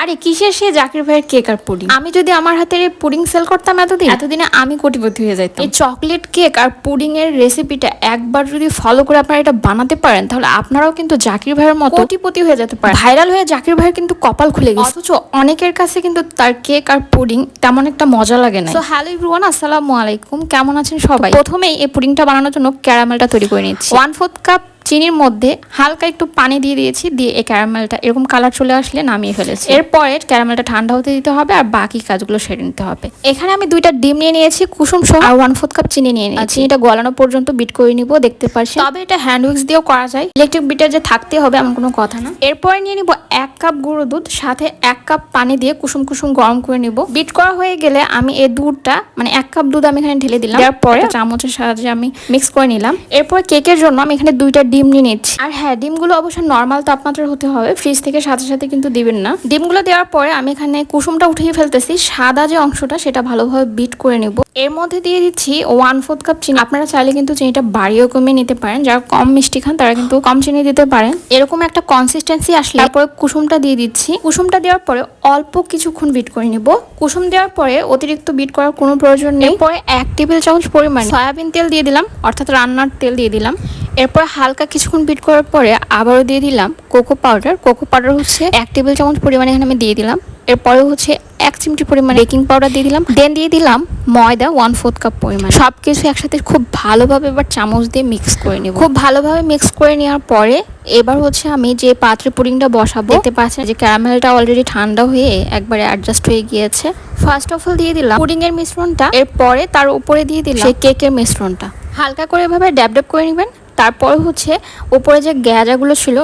আরে কিসের সে জাকির ভাইয়ের কেক আর পুডিং? আমি যদি আমার হাতের এই পুডিং সেল করতাম এতদিনে আমি কোটিপতি হয়ে যাইতাম। এই চকলেট কেক আর পুডিং এর রেসিপিটা একবার যদি ফলো করে আপনারা এটা বানাতে পারেন তাহলে আপনারাও কিন্তু জাকির ভাইয়ের মতো কোটিপতি হয়ে যেতে পারেন। ভাইরাল হয়ে জাকির ভাইয়ের কিন্তু কপাল খুলে গেছে, অথচ অনেকের কাছে কিন্তু তার কেক আর পুডিং তেমন একটা মজা লাগে না। তো হ্যালো এভরিওয়ান, আসসালামু আলাইকুম, কেমন আছেন সবাই? প্রথমেই এই পুডিংটা বানানোর জন্য ক্যারামেলটা তৈরি করে নিচ্ছি। 1/4 কাপ চিনির মধ্যে হালকা একটু পানি দিয়ে দিয়েছি, দিয়ে এই ক্যারামেলটা এরকম কালার চলে আসলে নামিয়ে ফেলেছি। এরপরে ক্যারামেলটা ঠান্ডা হতে দিতে হবে আর বাকি কাজগুলো সেরে নিতে হবে। এখানে আমি 2টা ডিম নিয়ে নিয়েছি কুসুম সহ, আর 1/4 কাপ চিনি নিয়ে নিয়েছি। চিনিটা গলানো পর্যন্ত বিট করে নিব, দেখতে পাচ্ছি। তবে এটা হ্যান্ড উইক্স দিয়েও করা যায়, ইলেকট্রিক বিটার যে থাকতে হবে এমন কোনো কথা না। এরপরে নিয়ে নিব 1 কাপ গুঁড়ো দুধ, সাথে 1 কাপ পানি দিয়ে কুসুম কুসুম গরম করে নিব। বিট করা হয়ে গেলে আমি এই দুধটা 1 কাপ দুধ আমি এখানে ঢেলে দিলাম। এরপরে চামচের সাহায্যে আমি মিক্স করে নিলাম। এরপর কেকের জন্য আমি এখানে 2টা ডিম নিয়ে নিচ্ছি। আর হ্যাঁ, ডিমগুলো অবশ্যই নর্মাল তাপমাত্রার হতে হবে, ফ্রিজ থেকে সাথে সাথে কিন্তু দিবেন না। ডিমগুলো দেওয়ার পরে আমি এখানে কুসুমটা উঠিয়ে ফেলতেছি, সাদা যে অংশটা সেটা ভালোভাবে বিট করে নেব। এর মধ্যে দিয়ে দিচ্ছি 1/4 কাপ চিনি। আপনারা চাইলে কিন্তু চিনিটা বাড়িয়েও কমিয়ে নিতে পারেন, যারা কম মিষ্টি খান তারা কিন্তু কম চিনি দিতে পারেন। এরকম একটা কনসিস্টেন্সি আসলে তারপরে কুসুমটা দিয়ে দিচ্ছি। কুসুমটা দেওয়ার পরে অল্প কিছুক্ষণ বিট করে নিব। কুসুম দেওয়ার পরে অতিরিক্ত বিট করার কোনো প্রয়োজন নেই। এরপরে 1 টেবিল চামচ পরিমাণ সয়াবিন তেল দিয়ে দিলাম, অর্থাৎ রান্নার তেল দিয়ে দিলাম। এরপর হালকা কিছুক্ষণ বিট করার পরে আবারও দিয়ে দিলাম কোকো পাউডার। কোকো পাউডার হচ্ছে 1 টেবিল চামচ পরিমাণে এখানে আমি দিয়ে দিলাম। এরপরে হচ্ছে 1 চিমটি পরিমাণ বেকিং পাউডার দিয়ে দিলাম। দেন দিয়ে দিলাম ময়দা 1/4 কাপ পরিমাণ। সবকিছু একসাথে খুব ভালোভাবে এবার চামচ দিয়ে মিক্স করে নেব। খুব ভালোভাবে মিক্স করে নেওয়ার পরে এবার হচ্ছে আমি যে পাত্রে পুডিংটা বসাবো, দেখতে পাচ্ছেন যে ক্যারামেলটা অলরেডি ঠান্ডা হয়ে একবারে অ্যাডজাস্ট হয়ে গিয়েছে। ফার্স্ট অফ অল দিয়ে দিলাম পুডিং এর মিশ্রণটা, এরপরে তার উপরে দিয়ে দিলাম সেই কেকের মিশ্রণটা। হালকা করে এভাবে ড্যাব ড্যাব করে নেবেন। তারপরে হচ্ছে উপরে যে গ্যাজাগুলো ছিল,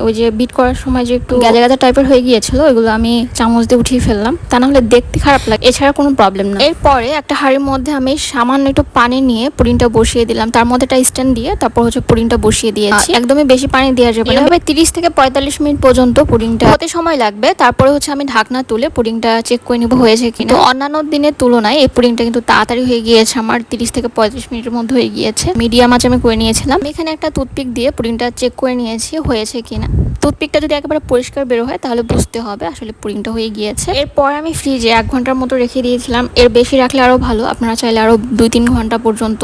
ওই যে বিট করার সময় যে একটু গ্যাজা গ্যাজা টাইপের হয়ে গিয়েছিল, ওইগুলো আমি চামচ দিয়ে উঠিয়ে ফেললাম, তা না হলে দেখতে খারাপ লাগে, এছাড়া কোনো প্রবলেম না। এরপরে একটা হাঁড়ির মধ্যে আমি সামান্য একটু পানি নিয়ে পুডিংটা বসিয়ে দিলাম, তার মধ্যে একটা স্ট্যান্ড দিয়ে তারপর হচ্ছে পুডিংটা বসিয়ে দিয়েছি। একদমই বেশি পানি দেওয়া যাবে না, এভাবে 30 থেকে 45 মিনিট পর্যন্ত পুডিংটা হতে সময় লাগবে। তারপরে হচ্ছে আমি ঢাকনা তুলে পুডিংটা চেক করে নিব হয়েছে কিনা। তো অন্যান্য দিনের তুলনায় এই পুডিংটা কিন্তু তাড়াতাড়ি হয়ে গিয়েছে, আমার 30 থেকে 35 মিনিটের মধ্যে হয়ে গিয়েছে। মিডিয়াম আঁচে আমি করে নিয়েছিলাম। এখানে একটা টুথপিক দিয়ে পুডিংটা চেক করে নিয়েছি হয়েছে কিনা। টুথপিকটা যদি একেবারে পরিষ্কার বের হয় তাহলে বুঝতে হবে আসলে পুডিংটা হয়ে গিয়েছে। এরপর আমি ফ্রিজে 1 ঘন্টার মতো রেখে দিয়েছিলাম। এর বেশি রাখলে আরও ভালো, আপনারা চাইলে আরও 2-3 ঘন্টা পর্যন্ত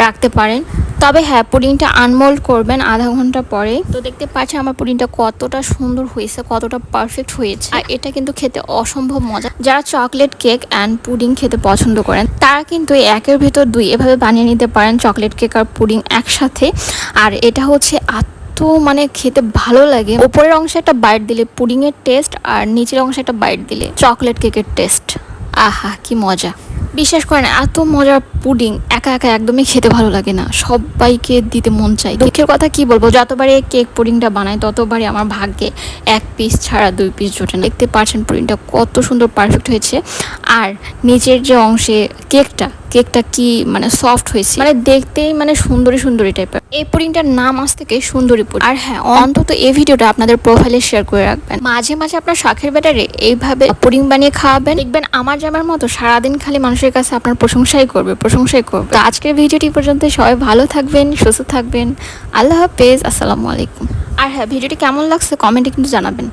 রাখতে পারেন। তবে হ্যাঁ, পুডিংটা আনমোল্ড করবেন আধা ঘন্টা পরে। তো দেখতে পাচ্ছেন আমার পুডিংটা কতটা সুন্দর হয়েছে, কতটা পারফেক্ট হয়েছে। আর এটা কিন্তু খেতে অসম্ভব মজা। যারা চকলেট কেক অ্যান্ড পুডিং খেতে পছন্দ করেন তারা কিন্তু এই 1-এর ভেতর 2 এভাবে বানিয়ে নিতে পারেন, চকলেট কেক আর পুডিং একসাথে। আর এটা হচ্ছে খেতে ভালো লাগে। উপরের অংশে একটা বাইট দিলে পুডিং এর টেস্ট, আর নিচের অংশে একটা বাইট দিলে চকলেট কেকের টেস্ট। আহা কি মজা! বিশ্বাস করেন, এত মজার পুডিং একা একা একদমই খেতে ভালো লাগে না, সবাইকে দিতে মন চাই। দুঃখের কথা কি বলবো, যতবারই কেক পুডিংটা বানাই ততবারই আমার ভাগ্যে 1 পিস ছাড়া 2 পিস জোটে না। দেখতে পাচ্ছেন পুডিংটা কত সুন্দর পারফেক্ট হয়েছে। আর নিচের যে অংশে কেকটা কি সফট হয়েছে, দেখতেই সুন্দরী টাইপের। এই পুডিংটার নাম আজ থেকে সুন্দরী পুডিং। আর হ্যাঁ, অন্তত এই ভিডিওটা আপনাদের প্রোফাইলে শেয়ার করে রাখবেন। মাঝে মাঝে আপনার শখের ব্যাটারে এইভাবে পুডিং বানিয়ে খাওয়াবেন, দেখবেন আমার জামার মতো সারাদিন খালি মানুষের কাছে আপনার প্রশংসাই করবে। তো আজকের ভিডিওটি পর্যন্ত, সবাই ভালো থাকবেন, সুস্থ থাকবেন। আল্লাহ হাফেজ, আসসালামু আলাইকুম। আর হ্যাঁ, ভিডিওটি কেমন লাগছে কমেন্টে কিন্তু জানাবেন।